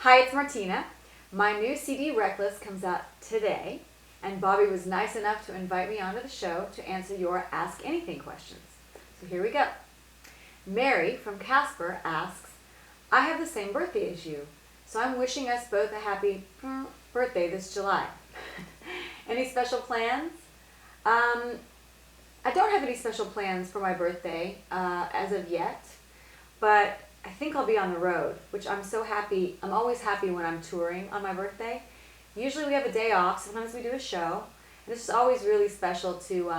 Hi, it's Martina. My new CD, Reckless, comes out today, and Bobby was nice enough to invite me onto the show to answer your Ask Anything questions. So here we go. Mary from Casper asks, I have the same birthday as you, so I'm wishing us both a happy birthday this July. Any special plans? I don't have any special plans for my birthday as of yet, but I think I'll be on the road, which I'm so happy. I'm always happy when I'm touring on my birthday. Usually we have a day off. Sometimes we do a show. And it's just always really special to,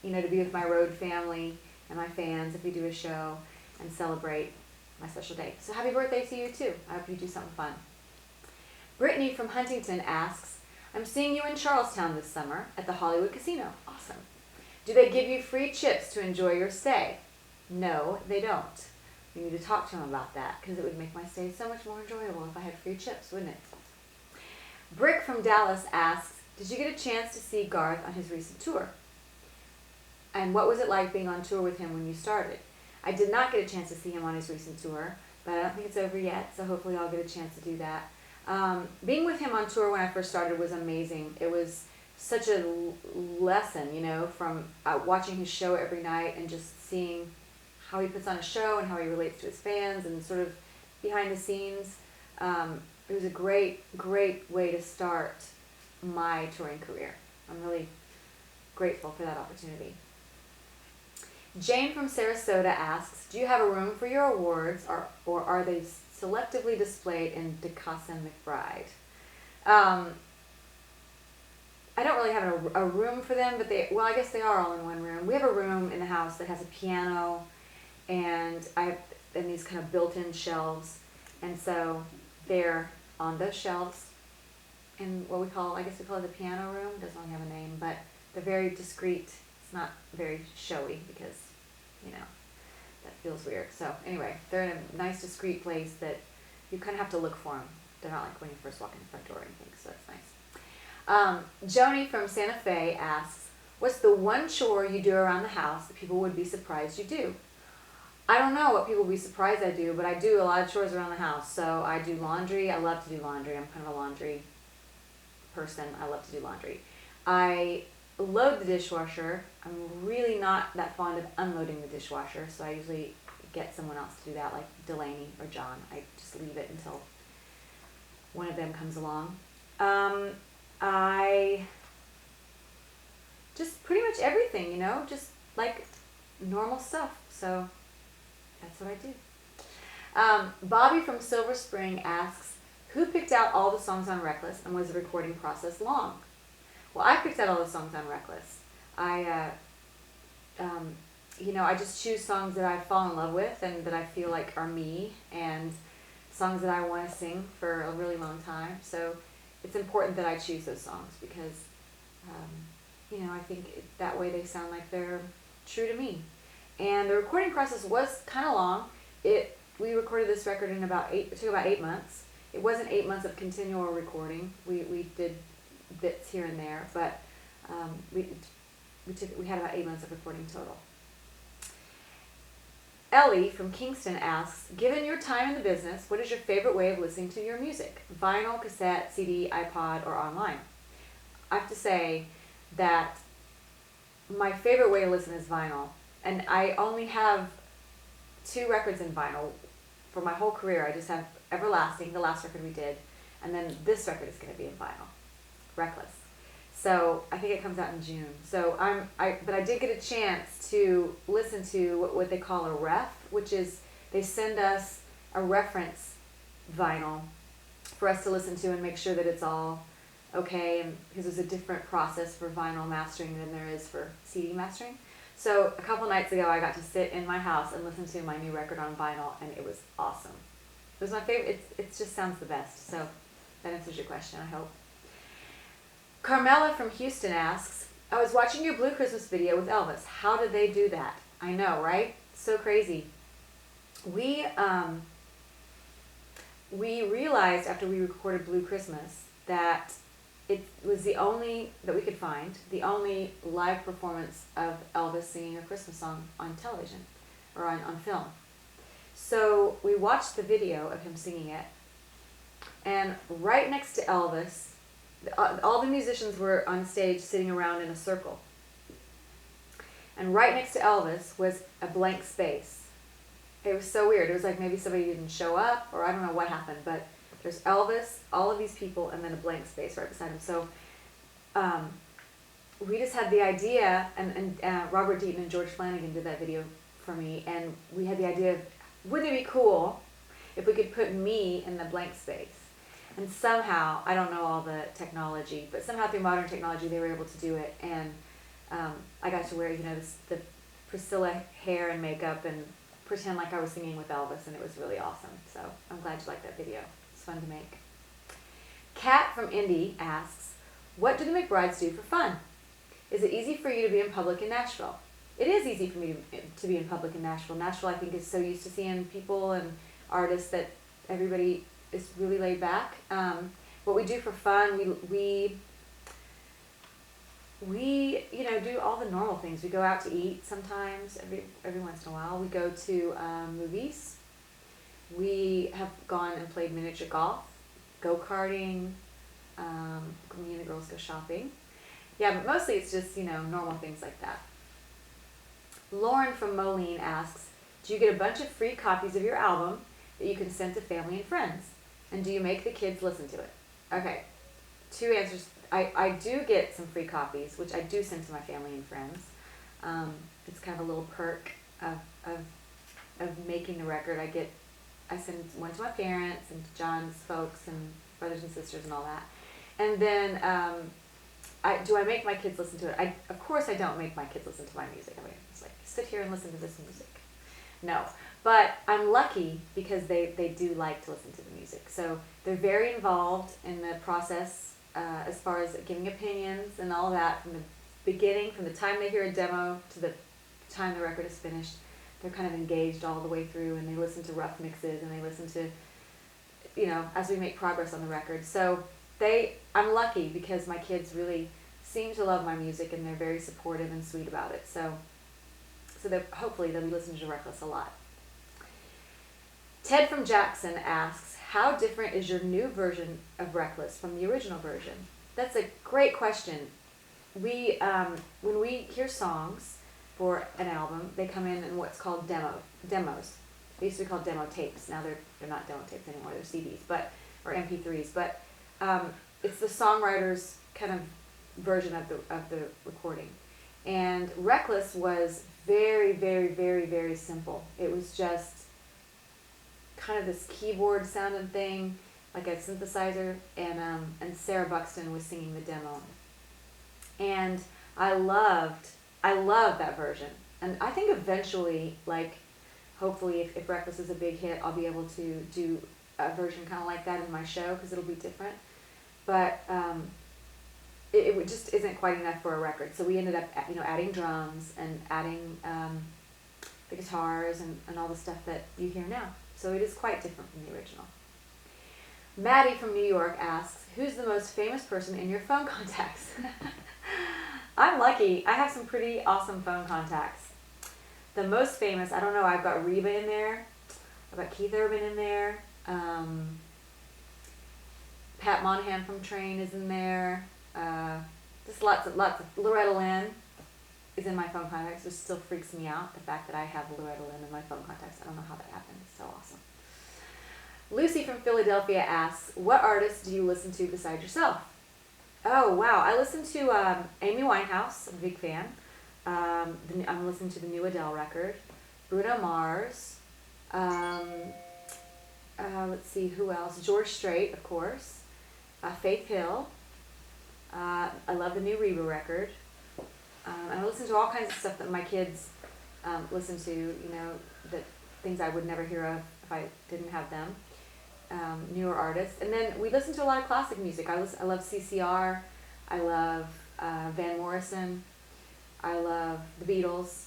to be with my road family and my fans if we do a show and celebrate my special day. So happy birthday to you too. I hope you do something fun. Brittany from Huntington asks, I'm seeing you in Charlestown this summer at the Hollywood Casino. Awesome. Do they give you free chips to enjoy your stay? No, they don't. You need to talk to them about that because it would make my stay so much more enjoyable if I had free chips, wouldn't it? Brick from Dallas asks, did you get a chance to see Garth on his recent tour? And what was it like being on tour with him when you started? I did not get a chance to see him on his recent tour, but I don't think it's over yet, so hopefully I'll get a chance to do that. Being with him on tour when I first started was amazing. It was such a lesson, from watching his show every night and just seeing how he puts on a show and how he relates to his fans and sort of behind the scenes. It was a great, great way to start my touring career. I'm really grateful for that opportunity. Jane from Sarasota asks, do you have a room for your awards or are they selectively displayed in Martina McBride? I don't really have a room for them, but I guess they are all in one room. We have a room in the house that has a piano and these kind of built-in shelves, and so they're on those shelves in what we call it the piano room. It doesn't really have a name, but they're very discreet. It's not very showy because, that feels weird. So anyway, they're in a nice discreet place that you kind of have to look for them. They're not like when you first walk in the front door or anything, so that's nice. Joni from Santa Fe asks, what's the one chore you do around the house that people would be surprised you do? I don't know what people would be surprised I do, but I do a lot of chores around the house. So I do laundry. I love to do laundry. I'm kind of a laundry person. I love to do laundry. I load the dishwasher. I'm really not that fond of unloading the dishwasher, so I usually get someone else to do that, like Delaney or John. I just leave it until one of them comes along. I just pretty much everything, just like normal stuff. So that's what I do. Bobby from Silver Spring asks, who picked out all the songs on Reckless and was the recording process long? Well, I picked out all the songs on Reckless. I just choose songs that I fall in love with and that I feel like are me and songs that I want to sing for a really long time. So it's important that I choose those songs because, I think that way they sound like they're true to me. And the recording process was kind of long. We recorded this record in it took about 8 months. It wasn't 8 months of continual recording. We did bits here and there, but we had about 8 months of recording total. Ellie from Kingston asks, given your time in the business, what is your favorite way of listening to your music? Vinyl, cassette, CD, iPod, or online? I have to say that my favorite way to listen is vinyl. And I only have 2 records in vinyl for my whole career. I just have Everlasting, the last record we did, and then this record is going to be in vinyl, Reckless. So I think it comes out in June. So but I did get a chance to listen to what they call a ref, which is they send us a reference vinyl for us to listen to and make sure that it's all okay, and because there's a different process for vinyl mastering than there is for CD mastering. So a couple nights ago, I got to sit in my house and listen to my new record on vinyl, and it was awesome. It was my favorite. It just sounds the best. So that answers your question, I hope. Carmela from Houston asks, I was watching your Blue Christmas video with Elvis. How did they do that? I know, right? So crazy. We realized after we recorded Blue Christmas that it was the only live performance of Elvis singing a Christmas song on television or on film. So we watched the video of him singing it, And right next to Elvis, all the musicians were on stage sitting around in a circle. And right next to Elvis was a blank space. It was so weird. It was like maybe somebody didn't show up, or I don't know what happened, but there's Elvis, all of these people, and then a blank space right beside him. So we just had the idea, and Robert Deaton and George Flanagan did that video for me, and we had the idea of, wouldn't it be cool if we could put me in the blank space? And somehow, I don't know all the technology, but somehow through modern technology they were able to do it, and I got to wear, the Priscilla hair and makeup and pretend like I was singing with Elvis, and it was really awesome. So I'm glad you liked that video. It's fun to make. Kat from Indy asks, what do the McBrides do for fun? Is it easy for you to be in public in Nashville? It is easy for me to be in public in Nashville. Nashville, I think, is so used to seeing people and artists that everybody is really laid back. What we do for fun, we do all the normal things. We go out to eat sometimes, every once in a while. We go to movies. We have gone and played miniature golf, go-karting. Me and the girls go shopping. Yeah, but mostly it's just, normal things like that. Lauren from Moline asks, do you get a bunch of free copies of your album that you can send to family and friends? And do you make the kids listen to it? Okay, 2 answers. I do get some free copies, which I do send to my family and friends. It's kind of a little perk of making the record. I send one to my parents and to John's folks and brothers and sisters and all that. And then do I make my kids listen to it? Of course I don't make my kids listen to my music. I mean, it's like, sit here and listen to this music. No. But I'm lucky because they do like to listen to the music. So they're very involved in the process as far as giving opinions and all that from the beginning, from the time they hear a demo to the time the record is finished. They're kind of engaged all the way through, and they listen to rough mixes, and they listen to, as we make progress on the record. So I'm lucky because my kids really seem to love my music, and they're very supportive and sweet about it. So hopefully they'll be listening to Reckless a lot. Ted from Jackson asks, how different is your new version of Reckless from the original version? That's a great question. We, when we hear songs for an album, they come in what's called demos. They used to be called demo tapes. Now they're not demo tapes anymore. They're CDs, or MP3s. But it's the songwriter's kind of version of the recording. And Reckless was very, very, very, very simple. It was just kind of this keyboard sounding thing, like a synthesizer, and Sarah Buxton was singing the demo. And I loved that version. And I think eventually, hopefully if Reckless is a big hit, I'll be able to do a version kind of like that in my show, because it'll be different. But it just isn't quite enough for a record. So we ended up, adding drums and adding the guitars and all the stuff that you hear now. So it is quite different from the original. Maddie from New York asks, who's the most famous person in your phone contacts? I'm lucky. I have some pretty awesome phone contacts. The most famous, I don't know, I've got Reba in there. I've got Keith Urban in there. Pat Monahan from Train is in there. Just lots of Loretta Lynn is in my phone contacts, which still freaks me out, the fact that I have Loretta Lynn in my phone contacts. I don't know how that happened. It's so awesome. Lucy from Philadelphia asks, what artists do you listen to besides yourself? Oh, wow. I listen to Amy Winehouse. I'm a big fan. I'm listening to the new Adele record. Bruno Mars. Let's see, who else? George Strait, of course. Faith Hill. I love the new Reba record. And I listen to all kinds of stuff that my kids listen to, that things I would never hear of if I didn't have them. Newer artists. And then we listen to a lot of classic music. I love CCR. I love Van Morrison. I love the Beatles.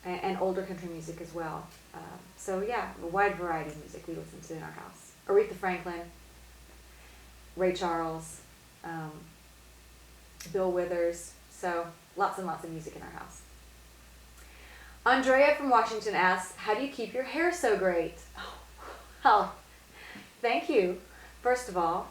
And older country music as well. So yeah, a wide variety of music we listen to in our house. Aretha Franklin, Ray Charles, Bill Withers. So lots and lots of music in our house. Andrea from Washington asks, how do you keep your hair so great? Oh, thank you first of all,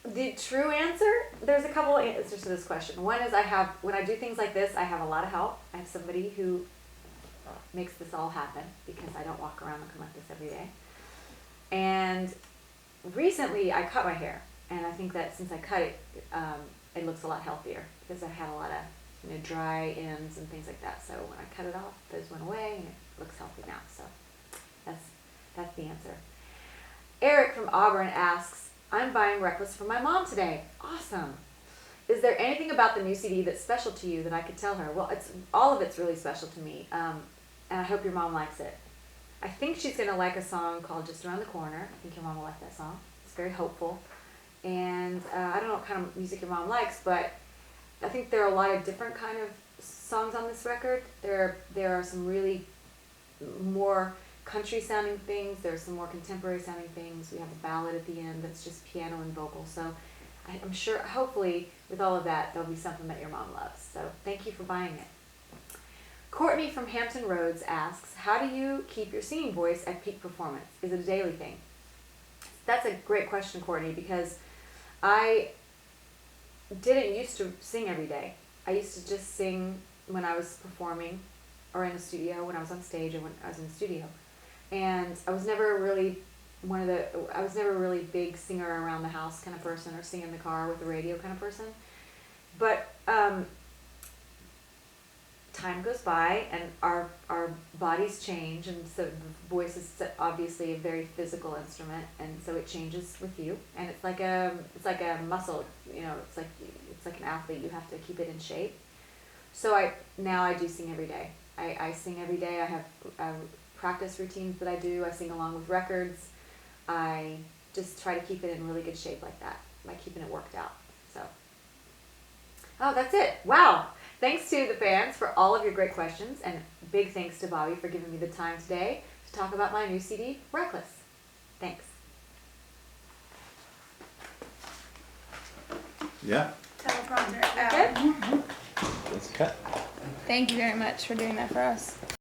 the true answer, there's a couple of answers to this question. One is when I do things like this, I have a lot of help. I have somebody who makes this all happen because I don't walk around looking like this every day. And recently I cut my hair, and I think that since I cut it, it looks a lot healthier because I had a lot of dry ends and things like that. So when I cut it off, those went away and it looks healthy now. So that's the answer. Eric from Auburn asks, I'm buying Reckless for my mom today. Awesome. Is there anything about the new CD that's special to you that I could tell her? Well, all of it's really special to me, and I hope your mom likes it. I think she's going to like a song called Just Around the Corner. I think your mom will like that song. It's very hopeful. And I don't know what kind of music your mom likes, but I think there are a lot of different kind of songs on this record. There are some really more country sounding things. There's some more contemporary sounding things. We have a ballad at the end that's just piano and vocal. So I'm sure, hopefully, with all of that, there'll be something that your mom loves. So thank you for buying it. Courtney from Hampton Roads asks, how do you keep your singing voice at peak performance? Is it a daily thing? That's a great question, Courtney, because I didn't used to sing every day. I used to just sing when I was performing or in the studio, when I was on stage or when I was in the studio. And I was never really big singer around the house kind of person or sing in the car with the radio kind of person. But time goes by and our bodies change, and so the voice is obviously a very physical instrument, and so it changes with you. And it's like a muscle, it's like an athlete. You have to keep it in shape. So I do sing every day. I sing every day. I have practice routines that I do. I sing along with records. I just try to keep it in really good shape like that by keeping it worked out. So, that's it. Wow. Thanks to the fans for all of your great questions, and big thanks to Bobby for giving me the time today to talk about my new CD, Reckless. Thanks. Yeah. Teleprompter. Good? Let's cut. Thank you very much for doing that for us.